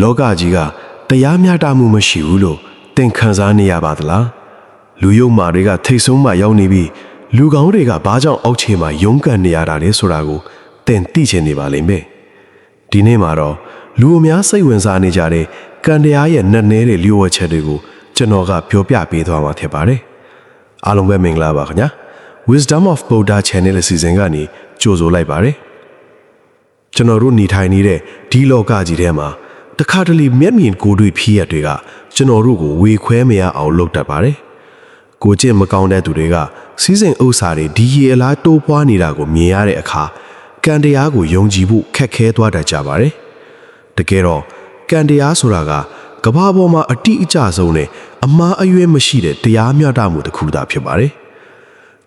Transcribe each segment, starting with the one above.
လောကကြီးကတရားမျှတမှုမရှိဘူးလို့သင်ခံစားနေရပါသလားလူယုံမာတွေကထိတ်ဆုံးမှရောက်နေပြီးလူကောင်းတွေကဘာကြောင့်အောက်ခြေမှာရုန်းကန်နေရတာလဲဆိုတာကိုသင်သိချင်နေပါလိမ့်မယ်ဒီနေ့မှာတော့လူအများစိတ်ဝင်စားနေကြတဲ့ကံတရားရဲ့နက်နဲတဲ့လျှို့ဝှက်ချက်တွေကိုကျွန်တော်ကပြောပြပေးသွားမှာဖြစ်ပါတယ်အားလုံးပဲမင်္ဂလာပါခင်ဗျာ Wisdom of Buddha Channel အစီအစဉ်ကနေကြိုဆိုလိုက်ပါတယ်ကျွန်တော်တို့နေထိုင်နေတဲ့ဒီလောကကြီးထဲမှာတခါတလေမျက်မြင်ကိုယ်တွေ့ဖြစ်ရတွေကကျွန်တော်တို့ကိုဝေခွဲမရအောင်လုပ်တတ်ပါတယ်ကိုကျင့်မကောင်းတဲ့သူတွေကစီးစိမ်ဥစ္စာတွေဒီရေအလားတိုးပွားနေတာကိုမြင်ရတဲ့အခါကံတရားကိုယုံကြည်ဖို့ခက်ခဲသွားတတ်ကြပါတယ်တကယ်တော့ကံတရားဆိုတာကကမ္ဘာပေါ်မှာအတိအကျဆုံးနဲ့အမှားအယွင်းမရှိတဲ့တရားမျှတမှုတစ်ခုသာဖြစ်ပါတယ်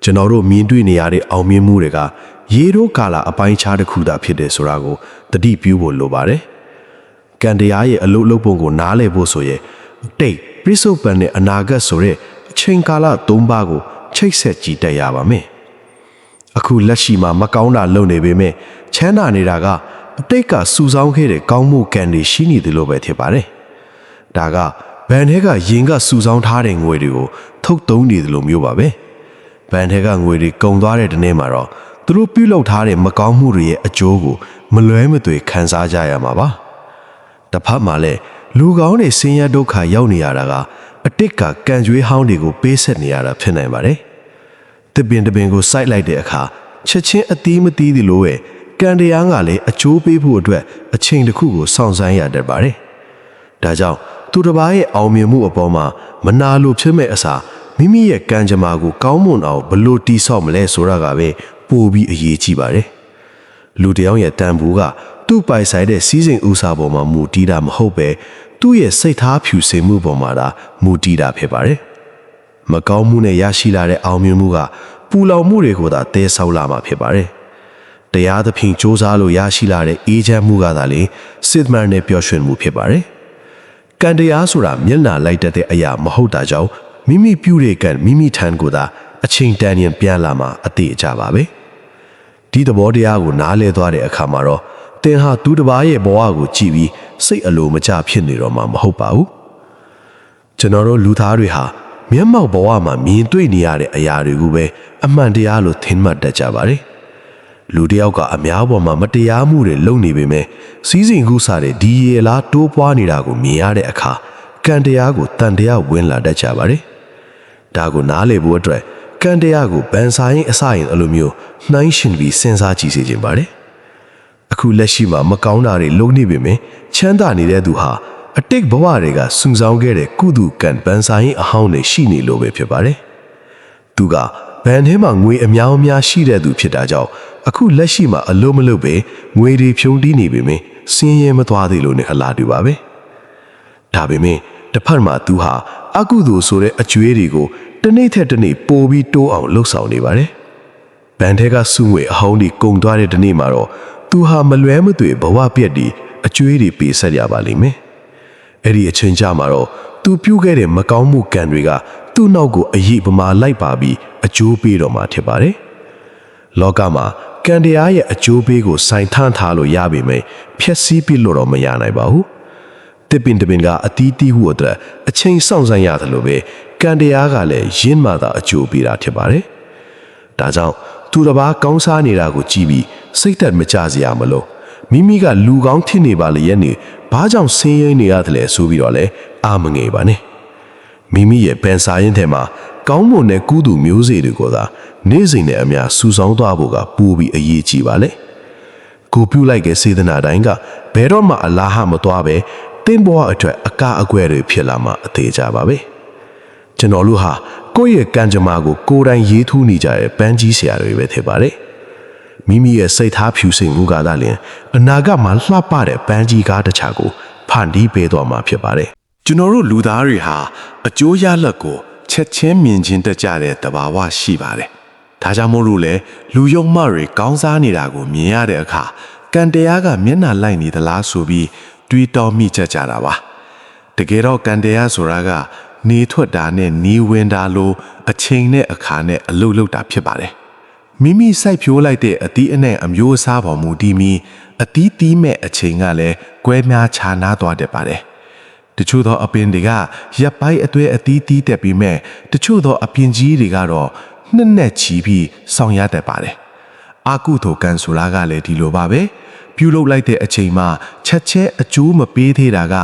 ကျွန်တော်တို့မြင်တွေ့နေရတဲ့အောင်မြင်မှုတွေကရေတို့ကာလအပိုင်းခြားတစ်ခုသာဖြစ်တယ်ဆိုတာကိုသတိပြုဖို့လိုပါတယ်ကံတရားရဲ့အလုတ်လုတ်ပုံကိုနားလည်ဖို့ဆိုရင်တိတ်ပြစ္ဆုတ်ပန်နဲ့အနာဂတ်ဆိုတဲ့အချိန်ကာလ၃ပါးကိုချိတ်ဆက်ကြည့်တတ်ရပါမယ်အခုလက်ရှိမှာမကောင်းတာလုပ်နေပေမဲ့ချမ်းသာနေတာကအတိတ်ကစူဆောင်းခဲ့တဲ့ကောင်းမှုကံတွေရှိနေတယ်လို့ပဲဖြစ်ပါတယ်ဒါကဘန်ထဲကရင်ကစူဆောင်းထားတဲ့ငွေတွေကိုထုတ်သုံးနေတယ်လို့မျိုးပါပဲဘန်ထဲကငွေတွေကုန်သွားတဲ့တနေ့မှာတော့သူတို့ပြုလုပ်ထားတဲ့မကောင်းမှုတွေရဲ့အကျိုးကိုမလွဲမသွေခံစားကြရမှာပါတစ်ဖက်မှာလည်းလူကောင်းတွေဆင်းရဲဒုက္ခရောက်နေရတာကအတိတ်ကကံကြွေးဟောင်းတွေကိုပေးဆက်နေရတာဖြစ်နိုင်ပါတယ်တပင်ကိုစိုက်လိုက်တဲ့အခါချက်ချင်းအသီးမသီးသလိုပဲကံတရားကလည်းအကျိုးပေးဖို့အတွက်အချိန်တစ်ခုကိုစောင့်ဆိုင်းရတတ်ပါတယ်ဒါကြောင့်သူတစ်ပါးရဲ့အောင်မြင်မှုအပေါ်မှာမနာလိုဖြစ်မဲ့အစားမိမိရဲ့ကံကြမ္မာကိုကောင်းမွန်အောင်ဘလို့တိဆောက်မလဲဆိုတာကပဲပိုပြီးအရေးကြီးပါတယ်လူတယောက်ရဲ့တန်ဖိုးကသူ့ပိုင်ဆိုင်တဲ့စီးစိမ်ဥစ္စာပေါ်မှာမူတည်တာမဟုတ်ပဲသူ့ရဲ့စိတ်ထားဖြူစင်မှုပေါ်မှာသာမူတည်တာဖြစ်ပါတယ်မကောင်းမှုနဲ့ရရှိလာတဲ့အောင်မြင်မှုကပူလောင်မှုတွေကိုသာတည်ဆောက်လာမှာဖြစ်ပါတယ်တရားသဖြင့်စ조사လို့ရရှိလာတဲ့အေးချမ်းမှုကသာလေစစ်မှန်တဲ့ပျော်ရွှင်မှုဖြစ်ပါတယ်ကံတရားဆိုတာမျက်နှာလိုက်တဲ့အရာမဟုတ်တာကြောင့်မိမိပြုတဲ့ကံမိမိထံကိုသာအချိန်တန်ရင်ပြန်လာမှာအသေးအကျပါပဲဒီသဘောတရားကိုနားလည်သွားတဲ့အခါမှာတော့သင်ဟာသူတစ်ပါးရဲ့ဘဝကိုကြည့်ပြီးစိတ်အလိုမကျဖြစ်နေတော့မှမဟုတ်ပါဘူးကျွန်တော်တို့လူသားတွေဟာမျက်မှောက်ဘဝမှာမြင်တွေ့နေရတဲ့အရာတွေကိုပဲအမှန်တရားလို့ထင်မှတ်တတ်ကြပါတယ်လူတယောက်ကအများပေါ်မှာမတရားမှုတွေလုပ်နေပေမဲ့စီးစိမ်ကူးစားတဲ့ဒီရေလားတိုးပွားနေတာကိုမြင်ရတဲ့အခါကံတရားကိုတန်တရားဝင်လာတတ်ကြပါတယ်ဒါကိုနားလည်ဖို့အတွက်ကံတရားကိုဗန်ဆိုင်အစရင်အလိုမျိုးနှိုင်းရှင်ပြီးစဉ်းစားကြည့်စေချင်ပါတယ်အခုလက်ရှိမှာမကောင်းတာတွေလုပ်နေပေမဲ့ချမ်းသာနေတဲ့သူဟာအတိတ်ဘဝတွေကစူဆောင်းခဲ့တဲ့ကုသိုလ်ကံဗန်ဆိုင်အဟောင်းတွေရှိနေလို့ပဲဖြစ်ပါတယ်သူကဘန်ထဲမှာငွေအများအများရှိတဲ့သူဖြစ်တာကြောင့်အခုလက်ရှိမှာအလို့မလို့ပဲငွေတွေဖြုံတီးနေပေမဲ့စင်းရဲမသွားသေးလို့နဲ့အလားတူပါပဲဒါပေမဲ့တစ်ဖက်မှာသူဟာအကုသိုလ်ဆိုတဲ့အကျွေးတွေကိုတနေ့ထက်တနေ့ပိုပြီးတိုးအောင်လှုပ်ဆောင်နေပါတယ်ဘန်ထဲကစုငွေအဟောင်းတွေကုန်သွားတဲ့တနေ့မှာတော့သူဟာမလွဲမသွေဘဝပြက်ဒီအကျွေးတွေပေးဆက်ရပါလိမ့်မယ်အဲ့ဒီအချိန်ကြာမှာတော့သူပြုခဲ့တဲ့မကောင်းမှုကံတွေကသူ့နောက်ကိုအရေးပမာလိုက်ပါပြီးအကျိုးပေးတော့မှာဖြစ်ပါတယ်လောကမှာကံတရားရဲ့အကျိုးပေးကိုစိုင်ထမ်းထားလို့ရပေမဲ့ဖျက်ဆီးပြလို့တော့မရနိုင်ပါဘူးတစ်ပင်ကအတီးတီးဟုအတွက်အချိန်စောင့်ဆိုင်ရတယ်လို့ပဲကံတရားကလည်းရင်းမှသာအကျိုးပေးတာဖြစ်ပါတယ်ဒါကြောင့်သူတစ်ပါးကောင်းစားနေတာကိုကြည့်ပြီးစိတ်သက်မကြစရာမလိုမိမိကလူကောင်းဖြစ်နေပါလေရဲ့နေဘာကြောင့်ဆင်းရဲနေရတယ်လဲဆိုပြီးတော့လဲအာမငယ်ပါနဲ့မိမိရဲ့ပန်စာရင်ထဲမှာကောင်းမွန်တဲ့ကုသိုလ်မျိုးစေ့တွေကိုသာနေ့စဉ်နဲ့အမျှစူဆောင်းသွားဖို့ကပိုပြီးအရေးကြီးပါလေကိုပြုလိုက်တဲ့စေတနာတိုင်းကဘယ်တော့မှအလားဟမသွားပဲတင်းဘဝအတွက်အကအကွဲတွေဖြစ်လာမှအသေးကြပါပဲကျွန်တော်တို့ဟာကိုယ့်ရဲ့ကံကြမ္မာကိုကိုယ်တိုင်ရေးထူးနေကြတဲ့ပန်းကြီးဆရာတွေပဲဖြစ်ပါတယ်မိမိရဲ့စိတ်ထားဖြူစင်မှုကသာလျှင်အနာဂတ်မှာလှပတဲ့ပန်းကြီးကားတစ်ခြားကိုဖန်တီးပေးသွားမှာဖြစ်ပါတယ်ကျွန်တော်တို့လူသားတွေဟာအကျိုးရလဒ်ကိုချက်ချင်းမြင်ချင်းတတ်ကြတဲ့သဘာဝရှိပါတယ်ဒါကြောင့်မို့လို့လေလူယုံမတွေကောင်းစားနေတာကိုမြင်ရတဲ့အခါကံတရားကမျက်နှာလိုက်နေသလားဆိုပြီးတွေးတောမိကြတာပါတကယ်တော့ကံတရားဆိုတာကနေထွက်တာနဲ့နေဝင်တာလို့အချိန်နဲ့အခါနဲ့အလုပ်လုပ်တာဖြစ်ပါတယ် မိမိစိုက်ဖြိုးလိုက်တဲ့အသီးအနှံ့အမျိုးအစားပေါ်မူတည်ပြီးအသီးသီးမဲ့အချိန်ကလည်းကွဲများခြားနားသွားတတ်ပါတယ်။တချို့သောအပင်တွေကရပ်ပိုင်းအသွဲအသီးသီးတက်ပြီးမဲ့တချို့သောအပင်ကြီးတွေကတော့နှစ်နဲ့ချီပြီးဆောင်ရတတ်ပါတယ်။အာကုသိုလ်ကံဆိုတာကလည်းဒီလိုပါပဲ။ပြုလုပ်လိုက်တဲ့အချိန်မှာချက်ချင်းအကျိုးမပေးသေးတာက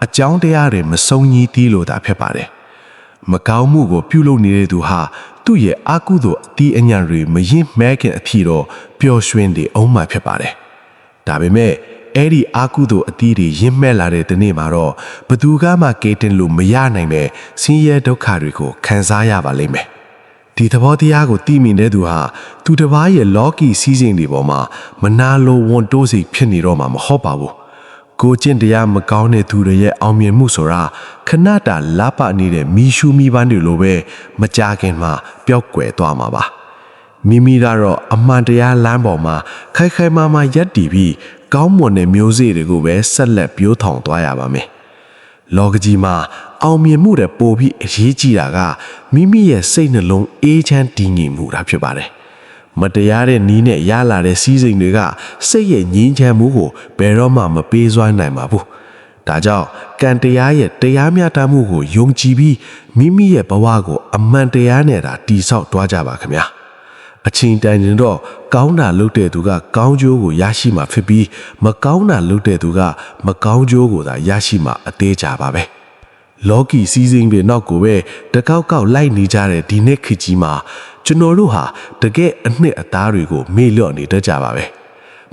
အကြောင်းတရားတွေမဆုံးကြီးသေးလို့သာဖြစ်ပါတယ်။မကောင်းမှုကိုပြုလုပ်နေတဲ့သူဟာသူ့ရဲ့အာကုသိုလ်အသီးအညံ့တွေမရင်မဲခင်အဖြစ်တော့ပျော်ရွှင်နေအောင်မှဖြစ်ပါတယ်။ဒါပေမဲ့အဲ့ဒီအာကုသိုလ်အသီးတွေရင်မဲ့လာတဲ့ဒီနေ့မှာတော့ဘသူကမှကဲတင်လို့မရနိုင်ပဲဆင်းရဲဒုက္ခတွေကိုခံစားရပါလိမ့်မယ်။ဒီသဘောတရားကိုသိမြင်တဲ့သူဟာသူတစ်ပါးရဲ့လောကီစည်းစိမ်တွေပေါ်မှာမနာလိုဝန်တိုးစိတ်ဖြစ်နေတော့မှာမဟုတ်ပါဘူး။ကိုကျင့်တရားမကောင်းတဲ့သူတွေရဲ့အောင်မြင်မှုဆိုတာခဏတာလပနေတဲ့မီရှူမီပန်းတွေလိုပဲမကြခင်မှာပျောက်ကွယ်သွားမှာပါမိမိကတော့အမှန်တရားလမ်းပေါ်မှာခိုင်ခိုင်မာမာရပ်တည်ပြီးကောင်းမွန်တဲ့မျိုးစေ့တွေကိုပဲဆက်လက်ပြိုးထောင်သွားရပါမယ်လောကကြီးမှာအောင်မြင်မှုတဲ့ပိုပြီးအရေးကြီးတာကမိမိရဲ့စိတ်နှလုံးအေးချမ်းတည်ငြိမ်မှုတာဖြစ်ပါတယ်မတရားတဲ့နီးနဲ့ရလာတဲ့စီးစိမ်တွေကစိတ်ရဲ့ငြင်းချမ်းမှုကိုဘယ်တော့မှမပေးစွမ်းနိုင်ပါဘူး။ဒါကြောင့်ကံတရားရဲ့တရားမျှတမှုကိုယုံကြည်ပြီးမိမိရဲ့ဘဝကိုအမှန်တရားနဲ့သာတည်ဆောက်သွားကြပါခင်ဗျာ။အချိန်တန်ရင်တော့ကောင်းတာလုပ်တဲ့သူကကောင်းကျိုးကိုရရှိမှာဖြစ်ပြီးမကောင်းတာလုပ်တဲ့သူကမကောင်းကျိုးကိုသာရရှိမှာအသေးချပါပဲ။လောကီစီးစိမ်တွေနောက်ကိုပဲတကောက်ကောက်လိုက်နေကြတဲ့ဒီနေ့ခေတ်ကြီးမှာကျွန်တော်တို့ဟာတကယ်အနှစ်အသားတွေကိုမေ့လျော့နေတတ်ကြပါပဲ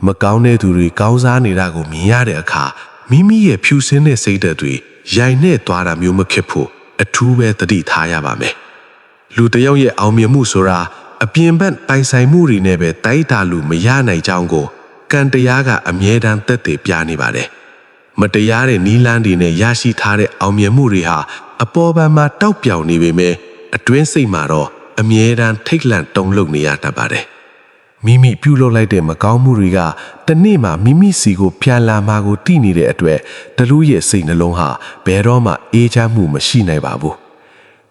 မကောင်းတဲ့သူတွေကောင်းစားနေတာကိုမြင်ရတဲ့အခါမိမိရဲ့ဖြူစင်းတဲ့စိတ်ဓာတ်တွေရိုင်နဲ့သွားတာမျိုးမဖြစ်ဖို့အထူးပဲသတိထားရပါမယ်လူတစ်ယောက်ရဲ့အောင်မြင်မှုဆိုတာအပြင်ဘက်ပိုင်ဆိုင်မှုတွေနဲ့ပဲတိုက်တာလို့မရနိုင်ကြောင်းကိုကံတရားကအမြဲတမ်းသက်သေပြနေပါတယ်မတရားတဲ့နီးလန်းတွေနဲ့ရရှိထားတဲ့အောင်မြင်မှုတွေဟာအပေါ်ပံမှာတောက်ပြောင်နေပေမဲ့အတွင်းစိတ်မှာတော့အမြဲတမ်းထိတ်လန့်တုန်လှုပ်နေရတတ်ပါတယ်မိမိပြုလုပ်လိုက်တဲ့မကောင်းမှုတွေကတနေ့မှမိမိစီကိုပြန်လာမှာကိုသိနေတဲ့အတွက်တလူရဲ့စိတ်နှလုံးဟာဘယ်တော့မှအေးချမ်းမှုမရှိနိုင်ပါဘူး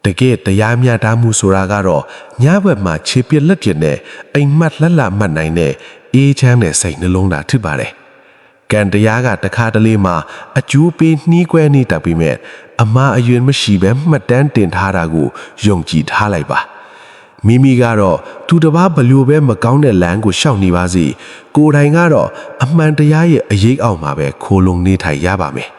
တကယ်တရားမျှတမှုဆိုတာကတော့ညဘက်မှာခြေပြက်လက်ပြက်နဲ့အိမ်မက်လှလှမှတ်နိုင်တဲ့အေးချမ်းတဲ့စိတ်နှလုံးသာဖြစ်ပါတယ်ကံတရားကတခါတလေမှအကျိုးပေးနှီးကွဲနေတတ်ပြီးမြဲအမှားအယွင်းမရှိဘဲမှတ်တမ်းတင်ထားတာကိုယုံကြည်ထားလိုက်ပါမိမိကတော့သူတစ်ပါးဘလို့ပဲမကောင်းတဲ့လမ်းကိုရှောက်နေပါစေကိုယ်တိုင်ကတော့အမှန်တရားရဲ့အရေးအောက်မှာပဲခိုလုံနေထိုင်ရပါမယ်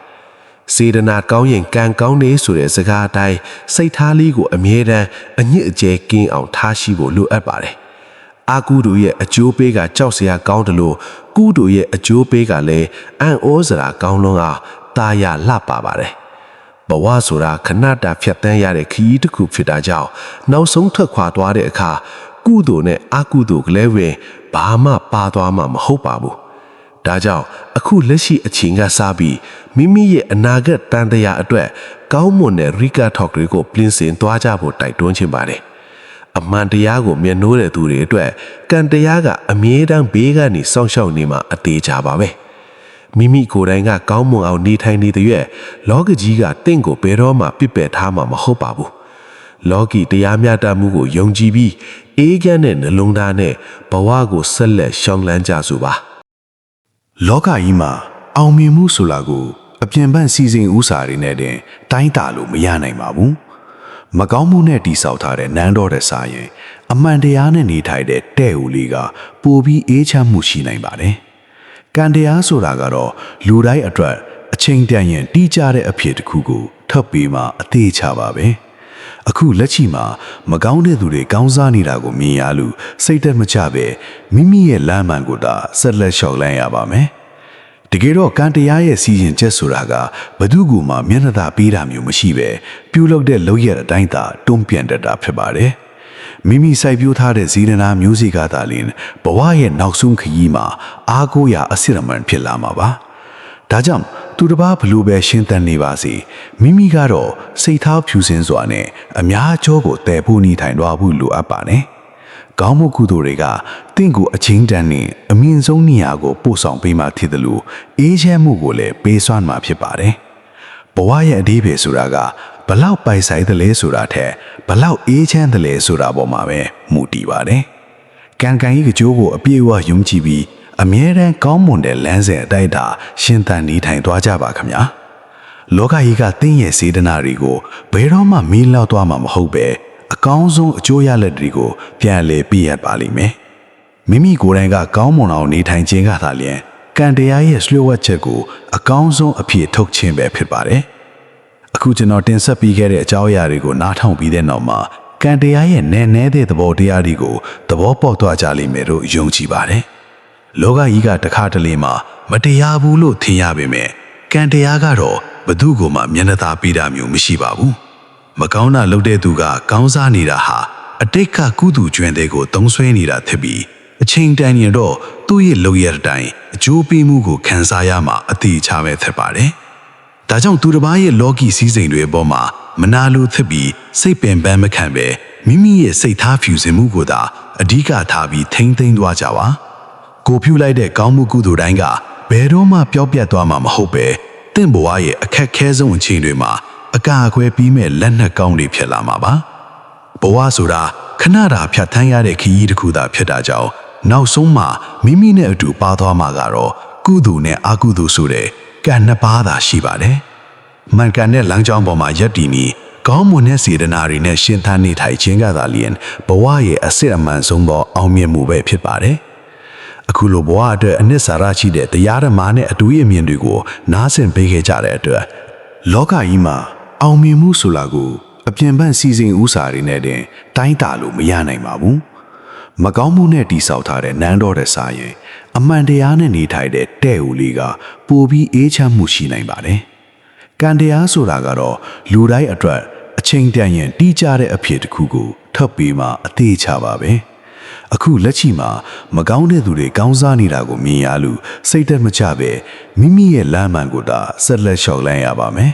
စေတနာကောင်းရင်ကံကောင်းနေဆိုတဲ့စကားအတိုင်းစိတ်ထားလေးကိုအမြဲတမ်းအညစ်အကြေးကင်းအောင်ထားရှိဖို့လိုအပ်ပါတယ်အာကုတို့ရဲ့အကျိုးပေးကကြောက်စရာကောင်းတယ်လို့ကုတို့ရဲ့အကျိုးပေးကလည်းအံ့ဩစရာကောင်းလွန်းအောင်တာယာလှပပါတယ်ဘဝဆိုတာခဏတာဖြတ်တန်းရတဲ့ခရီးတစ်ခုဖြစ်တာကြောင့်နောက်ဆုံးထွက်ခွာသွားတဲ့အခါကုသိုလ်နဲ့အကုသိုလ်ကလေးဝင်ဘာမှပါသွားမှာမဟုတ်ပါဘူးဒါကြောင့်အခုလက်ရှိအချိန်ကစပြီးမိမိရဲ့အနာဂတ်တန်တရားအတွက်ကောင်းမွန်တဲ့ရိကထောက်တွေကိုပြင်ဆင်သွားကြဖို့တိုက်တွန်းချင်ပါတယ်အမှန်တရားကိုမျက်နှိုးတဲ့သူတွေအတွက်ကံတရားကအမြဲတမ်းဘေးကနေစောင့်ရှောက်နေမှာအသေးချပါပဲမိမိကိုယ်တိုင်ကကောင်းမွန်အောင်နေထိုင်နေတဲ့ရွက်လောကကြီးကတင့်ကိုဘယ်တော့မှပြစ်ပယ်ထားမှာမဟုတ်ပါဘူးလောကီတရားမျှတမှုကိုယုံကြည်ပြီးအေးချမ်းတဲ့နှလုံးသားနဲ့ဘဝကိုဆက်လက်ရှောင်လန်းကြစို့ပါလောကကြီးမှာအောင်မြင်မှုဆိုတာကိုအပြင်ပန်းစီစဉ်ဥစားတွေနဲ့တင်တိုင်းတာလို့မရနိုင်ပါဘူးမကောင်းမှုနဲ့တိဆောက်ထားတဲ့နန်းတော်တဲ့စာရင်အမှန်တရားနဲ့နေထိုင်တဲ့တဲ့ဦးလေးကပိုပြီးအေးချမ်းမှုရှိနိုင်ပါတယ်ကံတရားဆိုတာကတော့လူတိုင်းအတွက်အချိန်တန်ရင်တီးကြတဲ့အဖြစ်တစ်ခုကိုထပ်ပြီးမှအသေးချပါပဲအခုလက်ရှိမှာမကောင်းတဲ့သူတွေကောင်းစားနေတာကိုမြင်ရလို့စိတ်သက်မချပဲမိမိရဲ့လမ်းမှန်ကိုသာဆက်လက်လျှောက်လန်းရပါမယ်တကယ်တော့ကံတရားရဲ့စီရင်ချက်ဆိုတာကဘသူ့ကိုမှမျက်နှာသာပေးတာမျိုးမရှိပဲပြုလုပ်တဲ့လုပ်ရတဲ့အတိုင်းသာတွန်းပြန်တတ်တာဖြစ်ပါတယ်မိမိစိုက်ပျိုးထားတဲ့ဇီရနာမျိုးစိကသာလျှင်ဘဝရဲ့နောက်ဆုံးခရီးမှာအားကိုးရာအစစ်အမှန်ဖြစ်လာမှာပါဒါကြောင့်သူတစ်ပါးဘလို့ပဲရှင်းသန်နေပါစေမိမိကတော့စိတ်ထားဖြူစင်စွာနဲ့အများအကျိုးကိုတည်ဖို့နေထိုင်သွားဖို့လိုအပ်ပါတယ်ကောင်းမှုကုသိုလ်တွေကတင့်ကိုအချင်းတန်းနဲ့အမြင့်ဆုံးနေရာကိုပို့ဆောင်ပေးမှဖြစ်တယ်လို့အေးချမ်းမှုကိုလည်းပေးစွမ်းမှာဖြစ်ပါတယ်ဘဝရဲ့အဓိပ္ပာယ်ဆိုတာကဘလောက်ပိုင်ဆိုင်တယ်လဲဆိုတာထက်ဘလောက်အေးချမ်းတယ်လဲဆိုတာပေါ်မှာပဲမူတည်ပါတယ် ကံကံကြီးကကြိုးကိုအပြည့်အဝယုံကြည်ပြီးအမြဲတမ်းကောင်းမွန်တဲ့လမ်းစဉ်အတိုင်းသာရှင်သန်နေထိုင်သွားကြပါခင်ဗျာလောကကြီးကသင်ရဲ့စေတနာတွေကိုဘယ်တော့မှမေးလောက်သွားမှာမဟုတ်ပဲအကောင်းဆုံးအကျိုးရလဒ်တွေကိုပြန်လည်ပြရပါလိမ့်မယ်မိမိကိုယ်တိုင်ကကောင်းမွန်အောင်နေထိုင်ခြင်းကသာလျှင်ကံတရားရဲ့လျှို့ဝှက်ချက်ကိုအကောင်းဆုံးအဖြစ်ထုတ်ခြင်းပဲဖြစ်ပါတယ်အခုကျွန်တော်တင်ဆက်ပေးခဲ့တဲ့အကြောင်းအရာတွေကိုနားထောင်ပြီးတဲ့နောက်မှာကံတရားရဲ့နည်းနည်းတဲ့သဘောတရားတွေကိုသဘောပေါက်သွားကြလိမ့်မယ်လို့ယုံကြည်ပါတယ်လောကကြီးကတခါတလေမှမတရားဘူးလို့ထင်ရပေမဲ့ကံတရားကတော့ဘသူ့ကိုမှမျက်နှာသာပေးတာမျိုးမရှိပါဘူးမကောင်းတာလုပ်တဲ့သူကကောင်းစားနေတာဟာအတိတ်ကကုသိုလ်ကျွမ်းတဲ့ကိုသုံးဆွဲနေတာဖြစ်ပြီးအချိန်တန်ရင်တော့သူ့ရဲ့လုပ်ရတဲ့အတိုင်းအကျိုးပေးမှုကိုခံစားရမှာအတိအကျပဲဖြစ်ပါတယ်ဒါကြောင့်သူတစ်ပါးရဲ့လောကီစည်းစိမ်တွေအပေါ်မှာမနာလိုဖြစ်ပြီးစိတ်ပင်ပန်းမခံပဲမိမိရဲ့စိတ်ထားဖြူစင်မှုကိုသာအဓိကထားပြီးထိမ့်သိမ်းသွားကြပါကိုပြုလိုက်တဲ့ကောင်းမှုကုသိုလ်တိုင်းကဘယ်တော့မှပျောက်ပြတ်သွားမှာမဟုတ်ပဲတင့်ဘဝရဲ့အခက်ခဲဆုံးအချိန်တွေမှာအကာအကွယ်ပြီးမဲ့လက်နက်ကောင်းတွေဖြစ်လာမှာပါဘဝဆိုတာခဏတာဖြတ်သန်းရတဲ့ခရီးတစ်ခုသာဖြစ်တာကြောင့်နောက်ဆုံးမှာမိမိနဲ့အတူပါသွားမှာကတော့ကုသိုလ်နဲ့အကုသိုလ်ဆိုတဲ့ကံနှစ်ပါးသာရှိပါတယ်မှန်ကန်တဲ့လမ်းကြောင်းပေါ်မှာယက်တည်ပြီးကောင်းမွန်တဲ့စေတနာတွေနဲ့ရှင်သန်နေထိုင်ခြင်းကသာလျှင်ဘဝရဲ့အစစ်အမှန်ဆုံးသောအောင်မြင်မှုပဲဖြစ်ပါတယ်အခုလိုဘဝအတွက်အနှစ်သာရရှိတဲ့တရားဓမ္မနဲ့အတူအမြင်တွေကိုနားဆင်ပေးခဲ့ကြတဲ့အတွက်လောကကြီးမှာအောင်မြင်မှုဆိုတာကိုအပြင်ပန်းစီစဉ်ဥစားတွေနဲ့တင်တိုင်းတာလို့မရနိုင်ပါဘူးမကောင်းမှုနဲ့တိဆောက်ထားတဲ့နန်းတော်တဲ့စာရင်အမှန်တရားနဲ့နေထိုင်တဲ့တဲ့ဦးလေးကပိုပြီးအေးချမ်းမှုရှိနိုင်ပါတယ်ကံတရားဆိုတာကတော့လူတိုင်းအတွက်အချိန်တန်ရင်တီးကြတဲ့အဖြစ်တစ်ခုကိုထပ်ပြီးမှအသေးချပါပဲအခုလက်ရှိမှာမကောင်းတဲ့သူတွေကောင်းစားနေတာကိုမြင်ရလို့စိတ်သက်မချပဲမိမိရဲ့လမ်းမှန်ကိုသာဆက်လက်လျှောက်လန်းရပါမယ်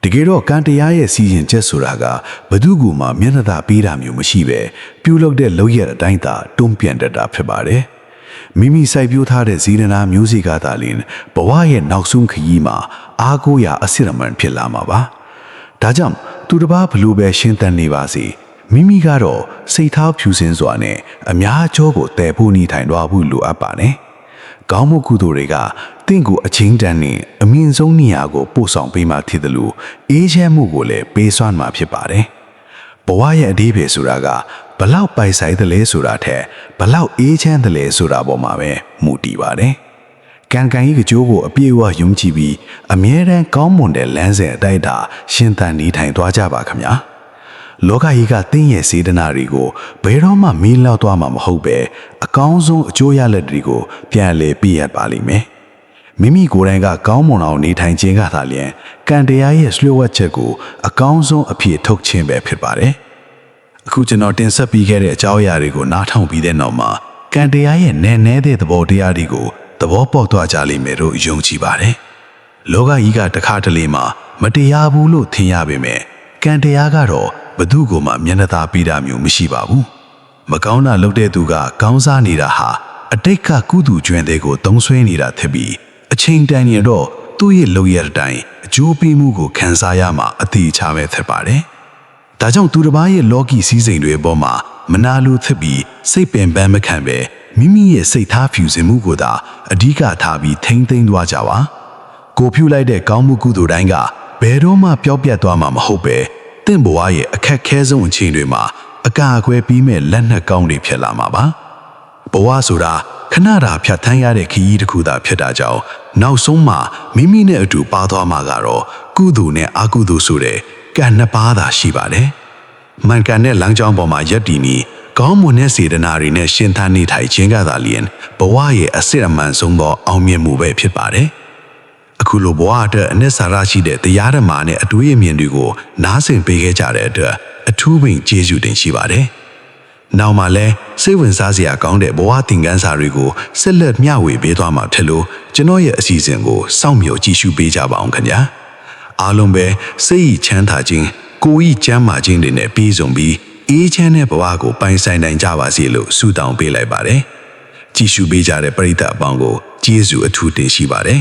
တကယ်တော့ကံတရားရဲ့စီရင်ချက်ဆိုတာကဘသူ့ကိုမှမျက်နှာသာပေးတာမျိုးမရှိပဲပြုလုပ်တဲ့လုပ်ရတဲ့အတိုင်းသာတွန်းပြန်တတ်တာဖြစ်ပါတယ်မိမိစိုက်ပျိုးထားတဲ့ဇီရနာမျိုးစေ့ကသာလျှင်ဘဝရဲ့နောက်ဆုံးခရီးမှာအားကိုးရာအစစ်အမှန်ဖြစ်လာမှာပါဒါကြောင့်သူတစ်ပါးဘလို့ပဲရှင်းသန်နေပါစေမိမိကတော့စိတ်ထားဖြူစင်စွာနဲ့အများကျောကိုတည်ဖို့နေထိုင်သွားဖို့လိုအပ်ပါတယ်ကောင်းမှုကုသိုလ်တွေကတင့်ကိုအချင်းတန်းနဲ့အမြင့်ဆုံးနေရာကိုပို့ဆောင်ပေးမှဖြစ်တယ်လို့အေးချမ်းမှုကိုလည်းပေးစွမ်းမှာဖြစ်ပါတယ်ဘဝရဲ့အဓိပ္ပာယ်ဆိုတာကဘလောက်ပိုက်ဆိုင်တယ်လဲဆိုတာထက်ဘလောက်အေးချမ်းတယ်လဲဆိုတာပေါ်မှာပဲမူတည်ပါတယ်ကံကံကြီးကကြိုးကိုအပြည့်အဝယုံကြည်ပြီးအမြဲတမ်းကောင်းမွန်တဲ့လမ်းစဉ်အတိုင်းသာရှင်သန်နေထိုင်သွားကြပါခင်ဗျာလောကကြီးကသင်ရဲ့စေတနာတွေကိုဘယ်တော့မှမေးလောက်သွားမှာမဟုတ်ပဲအကောင်းဆုံးအကျိုးရလဒ်တွေကိုပြန်လည်ပြရပါလိမ့်မယ်မိမိကိုယ်တိုင်ကကောင်းမွန်အောင်နေထိုင်ခြင်းကသာလျှင်ကံတရားရဲ့လျှို့ဝှက်ချက်ကိုအကောင်းဆုံးအဖြစ်ထုတ်ခြင်းပဲဖြစ်ပါတယ်အခုကျွန်တော်တင်ဆက်ပေးခဲ့တဲ့အကြောင်းအရာတွေကိုနားထောင်ပြီးတဲ့နောက်မှာကံတရားရဲ့နည်းနည်းတဲ့သဘောတရားတွေကိုသဘောပေါက်သွားကြလိမ့်မယ်လို့ယုံကြည်ပါတယ်လောကကြီးကတခါတလေမှမတရားဘူးလို့ထင်ရပေမဲ့ကံတရားကတော့ဘသူ့ကိုမှမျက်နှာသာပေးတာမျိုးမရှိပါဘူးမကောင်းတာလုပ်တဲ့သူကကောင်းစားနေတာဟာအတိတ်ကကုသိုလ်ကျွမ်းတဲ့ကိုသုံးဆွဲနေတာဖြစ်ပြီးအချိန်တန်ရင်တော့သူ့ရဲ့လုပ်ရတဲ့အတိုင်းအကျိုးပေးမှုကိုခံစားရမှာအတိအကျပဲဖြစ်ပါတယ်ဒါကြောင့်သူတစ်ပါးရဲ့လောကီစည်းစိမ်တွေအပေါ်မှာမနာလိုဖြစ်ပြီးစိတ်ပင်ပန်းမခံပဲမိမိရဲ့စိတ်ထားဖြူစင်မှုကိုသာအဓိကထားပြီးထိမ့်သိမ်းသွားကြပါကိုပြုလိုက်တဲ့ကောင်းမှုကုသိုလ်တိုင်းကဘယ်တော့မှပျောက်ပြတ်သွားမှာမဟုတ်ပဲတင့်ဘဝရဲ့အခက်ခဲဆုံးအချိန်တွေမှာအကာအကွယ်ပြီးမဲ့လက်နက်ကောင်းတွေဖြစ်လာမှာပါဘဝဆိုတာခဏတာဖြတ်သန်းရတဲ့ခရီးတစ်ခုသာဖြစ်တာကြောင့်နောက်ဆုံးမှာမိမိနဲ့အတူပါသွားမှာကတော့ကုသိုလ်နဲ့အကုသိုလ်ဆိုတဲ့ကံနှစ်ပါးသာရှိပါတယ်မှန်ကန်တဲ့လမ်းကြောင်းပေါ်မှာယက်တည်ပြီးကောင်းမွန်တဲ့စေတနာတွေနဲ့ရှင်သန်နေထိုင်ခြင်းကသာလျှင်ဘဝရဲ့အစစ်အမှန်ဆုံးသောအောင်မြင်မှုပဲဖြစ်ပါတယ်အခုလိုဘဝအတွက်အနှစ်သာရရှိတဲ့တရားဓမ္မနဲ့အတွေ့အမြင်တွေကိုနားဆင်ပေးခဲ့ကြတဲ့အတွက်အထူးပင်ကျေးဇူးတင်ရှိပါတယ်နောက်မှလည်းစိတ်ဝင်စားစရာကောင်းတဲ့ဘဝသင်ခန်းစာတွေကိုဆက်လက်မျှဝေပေးသွားမှာဖြစ်လို့ကျွန်တော်ရဲ့အစီအစဉ်ကိုစောင့်မျှော်ကြည့်ရှုပေးကြပါအောင်ခင်ဗျာအားလုံးပဲစိတ်ချမ်းသာခြင်းကိုယ်ဤကျမ်းမာခြင်းတွေနဲ့ပြည့်စုံပြီးအေးချမ်းတဲ့ဘဝကိုပိုင်ဆိုင်နိုင်ကြပါစေလို့ဆုတောင်းပေးလိုက်ပါတယ်ကြည့်ရှုပေးကြတဲ့ပရိသတ်အပေါင်းကိုကျေးဇူးအထူးတင်ရှိပါတယ်